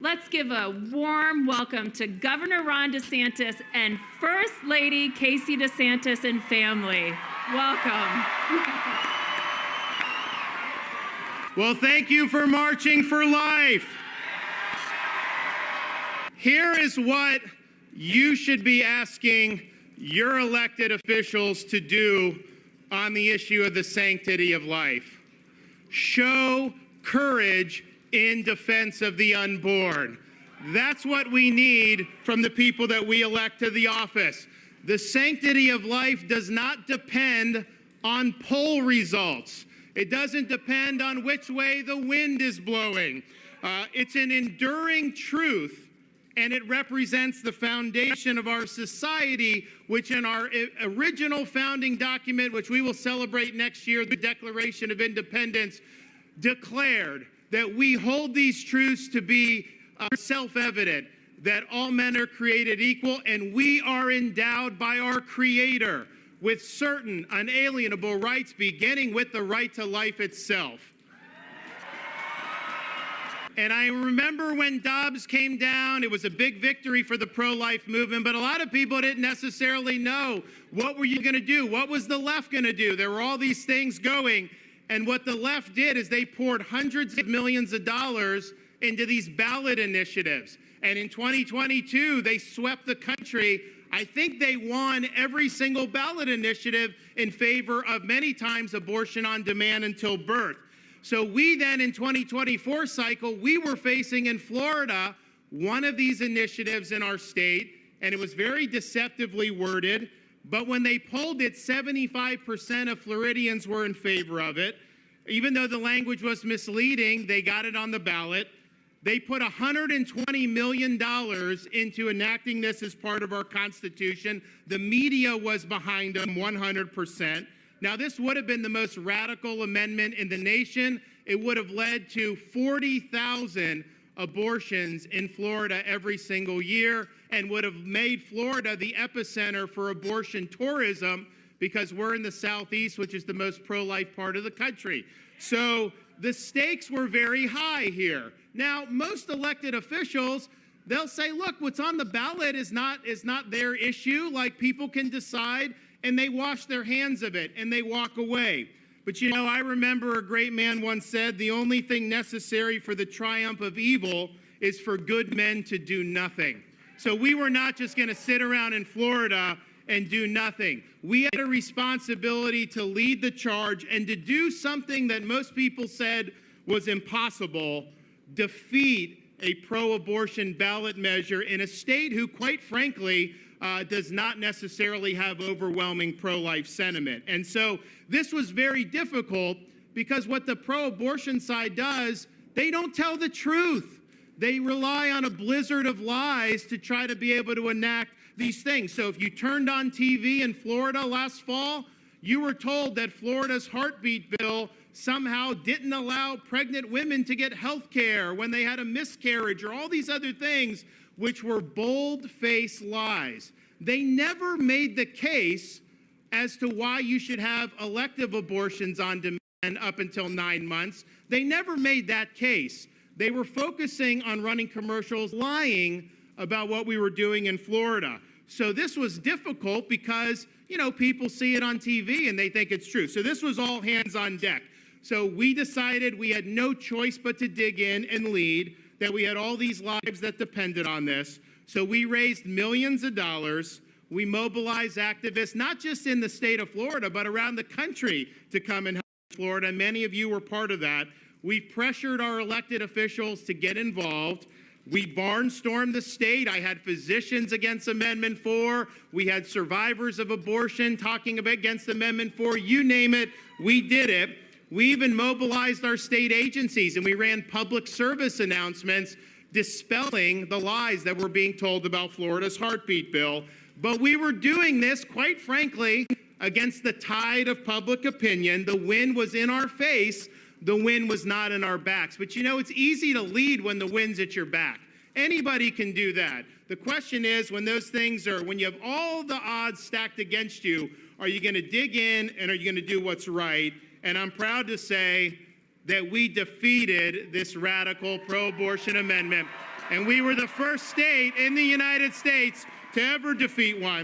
Let's give a warm welcome to Governor Ron DeSantis and First Lady Casey DeSantis and family. Welcome. Well, thank you for marching for life. Here is what you should be asking your elected officials to do on the issue of the sanctity of life. Show courage in defense of the unborn. That's what we need from the people that we elect to the office. The sanctity of life does not depend on poll results. It doesn't depend on which way the wind is blowing. It's an enduring truth, and it represents the foundation of our society, which in our original founding document, which we will celebrate next year, the Declaration of Independence, declared that we hold these truths to be self-evident, that all men are created equal, and we are endowed by our Creator with certain unalienable rights, beginning with the right to life itself. And I remember when Dobbs came down, it was a big victory for the pro-life movement, but a lot of people didn't necessarily know, what were you going to do? What was the left going to do? There were all these things going. And what the left did is they poured hundreds of millions of dollars into these ballot initiatives. And in 2022, they swept the country. I think they won every single ballot initiative in favor of many times abortion on demand until birth. So we then in 2024 cycle, we were facing in Florida one of these initiatives in our state, and it was very deceptively worded. But when they polled it, 75% of Floridians were in favor of it. Even though the language was misleading, they got it on the ballot. They put $120 million into enacting this as part of our Constitution. The media was behind them 100%. Now, this would have been the most radical amendment in the nation. It would have led to 40,000 abortions in Florida every single year, and would have made Florida the epicenter for abortion tourism, because we're in the Southeast, which is the most pro-life part of the country. So the stakes were very high here. Now, most elected officials, they'll say, look, what's on the ballot is not their issue. Like, people can decide, and they wash their hands of it, and they walk away. But you know, I remember a great man once said, the only thing necessary for the triumph of evil is for good men to do nothing. So we were not just going to sit around in Florida and do nothing. We had a responsibility to lead the charge and to do something that most people said was impossible: defeat a pro-abortion ballot measure in a state who, quite frankly, does not necessarily have overwhelming pro-life sentiment. And so this was very difficult, because what the pro-abortion side does, they don't tell the truth. They rely on a blizzard of lies to try to be able to enact these things. So if you turned on TV in Florida last fall, you were told that Florida's heartbeat bill somehow didn't allow pregnant women to get health care when they had a miscarriage, or all these other things, which were bold-faced lies. They never made the case as to why you should have elective abortions on demand up until 9 months. They never made that case. They were focusing on running commercials, lying about what we were doing in Florida. So this was difficult because, you know, people see it on TV and they think it's true. So this was all hands on deck. So we decided we had no choice but to dig in and lead, that we had all these lives that depended on this. So we raised millions of dollars. We mobilized activists, not just in the state of Florida, but around the country, to come and help Florida. Many of you were part of that. We pressured our elected officials to get involved. We barnstormed the state. I had physicians against Amendment 4. We had survivors of abortion talking against Amendment 4. You name it, we did it. We even mobilized our state agencies, and we ran public service announcements dispelling the lies that were being told about Florida's heartbeat bill. But we were doing this, quite frankly, against the tide of public opinion. The wind was in our face. The wind was not in our backs. But you know, it's easy to lead when the wind's at your back. Anybody can do that. The question is, when those things are, when you have all the odds stacked against you, are you going to dig in, and are you going to do what's right? And I'm proud to say that we defeated this radical pro-abortion amendment And we were the first state in the United States to ever defeat one.